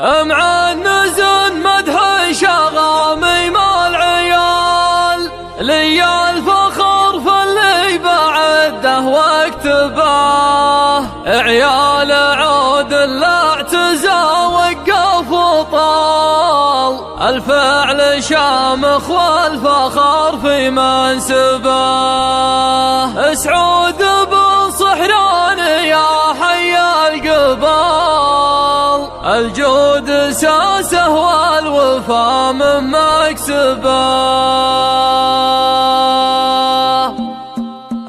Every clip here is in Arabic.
معنز مدح شغامي مع العيال لي الفخر فاللي بعده واكتباه عيال عود الاعتزى وقف وطال الفعل شامخ والفخر في منسباه سعود بن صحران يا حي القبال الجود ساسه والوفا من مكسباه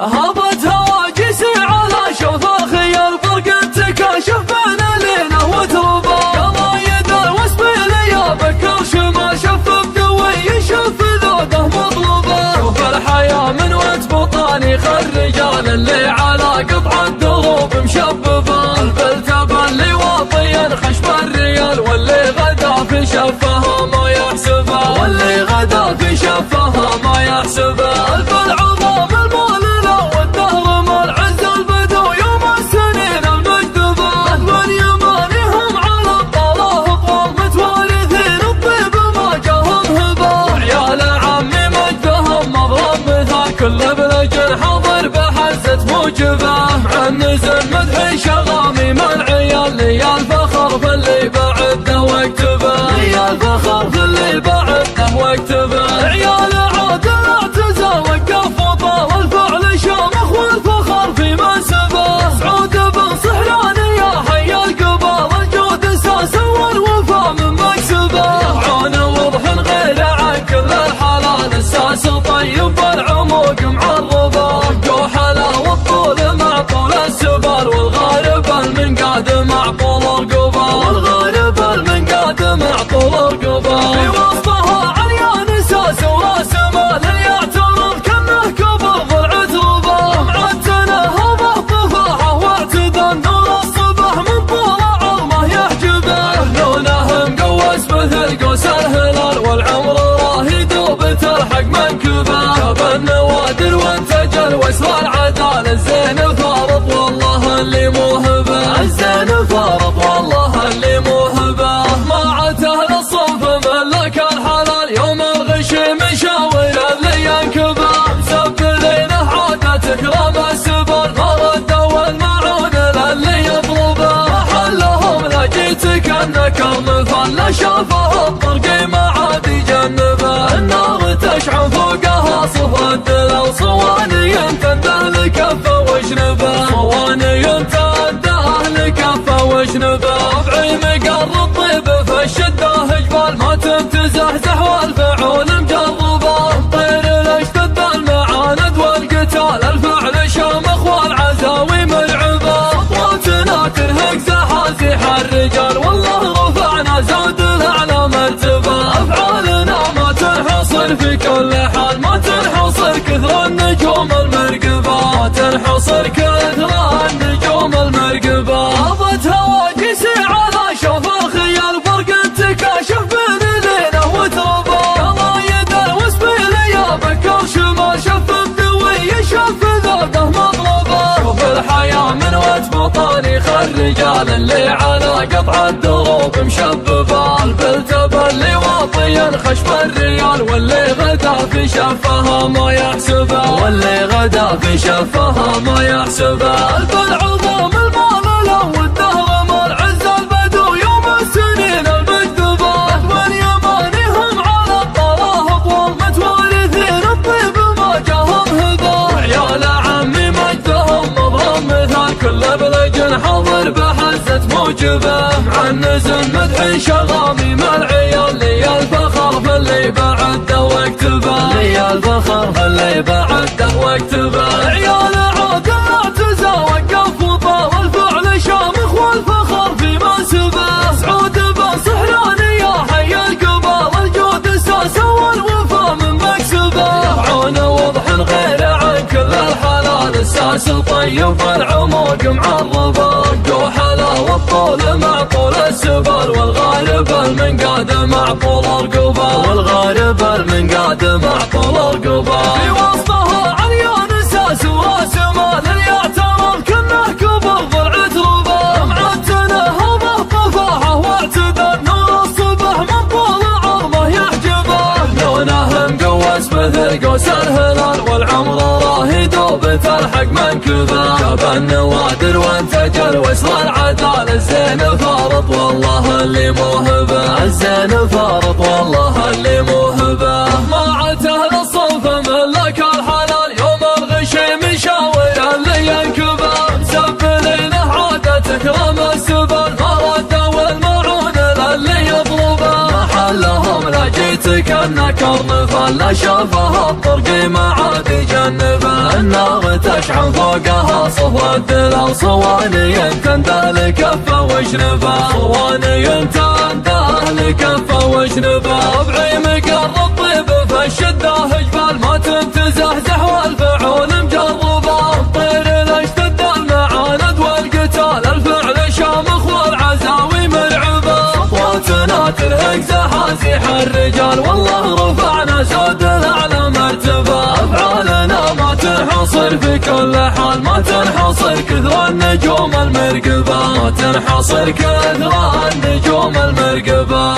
هبت هواجسي على شوف خيال برق تكاشف بين لينا وتربا قضايد الوسبيل يا بكر شما شف بدوي شف ذوقه مطلوبه شوف الحياة من وانت بطاني خل الرجال اللي على قطع الدروب مشببه البلتبه اللي واطيا خشب الريال واللي غدا في شفها ما يحسبه واللي غدا في شفها ما يحسبه الف العظام المولله والدهر مالعز البدو يوم السنين المجدبه من يمانهم على الطلاق طوال متوارثين الطيب ما جاهم هبه عيال عمي مجدهم مضرب مثال كل ابن حضر بحزة موجبه عنز مدح شغامي مع العيال لي الفخر في اللي بعده واكتبه لي الفخر في اللي بعده واكتبه عيال عود الاعتزى وقف وطال الفعل شامخ والفخر في منسبه سعود بن صحران يا حي القبال الجود اساس والوفا من مكسبه عون وضح غير عن كل الحلال اساس طيب العموق معربه جوحله والطول مع طول السبال والغارب المنقاد مع طول القبال والغارب المنقاد مع طول القبال في وسطها عليان اساس وراس مال يعترض كانه كبر ضلعة ربا معتنه هبه طفاحه واعتدى نور الصبح من طول عظمه يحجبه لونه مقوس مثل قوس الهلال والعمر راه يدوب تلحق منكبه شاب النوادر وانتجل واسوى العداله الزين فارط والله اللي موهبه الزين فارط والله اللي موهبه ما عاد اهل الصنف ملك الحلال يوم الغش مشاور اللي ينكبه مسبلينه عاده تكرم السبل ما ردوا المعون للي يطلبه محلهم لقيتك انك المثل شافه الطرق ما عاد يجنبه النار تشعل فوقها صفر الدلال صواني تنده لكفه وجنبه صواني تنده لكفه وجنبه بعيم قر الطيب في الشده هجبال ما تمتزحزح والفعول مجربه طير الاشتد المعاند والقتال الفعل شامخ والعزاوي ملعبه خطواتنا ترهق زحازيح الرجال والله رفعنا زاد الاعلى مرتبه افعالنا ما تنحصر في كل حال ما تنحصر كثر النجوم المرقبه ما تنحصر كثر النجوم المرقبه هبت هواجسي على شوف الخيال برق تكاشف بين لينا وتربه قضايد الوسبيل يا بكر شما شف بدوي شف ذوقه مطلوبه شوف الحياة من وجه بطاني خل الرجال اللي على قطع الدروب مشببه البلتبه اللي واطيا خشب الريال واللي غدا في شفها ما يحسبه واللي غدا في شفها ما يحسبه الف العظام المولله والدهر مالعز البدو يوم السنين المجدبه من يمانهم على الطلاق طوال متوارثين الطيب ما جاهم هبه عيال عمي مجدهم مضرب مثال كل بلج حضر بحزة موجبه عنز مدح شغامي مع العيال لي الفخر في اللي بعده واكتبه لي الفخر في اللي بعده واكتبه عيال عود الاعتزى وقف وطال الفعل شامخ والفخر في منسبه سعود بن صحران يا حي القبال الجود اساس والوفا من مكسبه عون وضح غير عن كل الحلال اساس طيب العموق معربه جوحله والطول مع طول السبل والغارب المنقاد مع طول القبال والغارب المنقاد مع طول القبال في وسطها عليان اساس وراس مال يعترض كانه كبر ضلعة ربا معتنه هبه طفاحه واعتدى قوس الهلال والعمر راهي دوب تلحق منكبه. جاب النوادر وانتجر وصل العدال الزين فارط والله اللي موهبه. الزين فارط والله اللي موهبه. جماعة اهل الصنف ملك الحلال يوم الغشيم يشاور اللي ينكبه. مسبلينه عادة تكرم السبل مرده والمعون للي يطلبه. محلهم لجيتك النكر نفل شافها الطرق ما عاد يجنبه. النار تشعل فوقها صهو الدلال صواني تندى كفه وجنبه. صواني تندى كفه وجنبه. بعيمك الرطيب في الشده جبال ما تزهزح والفعول مجربه. الطير الاشتد المعاند والقتال الفعل شامخ والعزاوي مرعبه. خطواتنا تلهق زحازيح الرجال والله رفعنا سود الاعلى مرتبه. افعالنا ما تنحصر في كل حال ما تنحصر كثر النجوم المرقبه. ما تنحصر كثر النجوم المرقبه.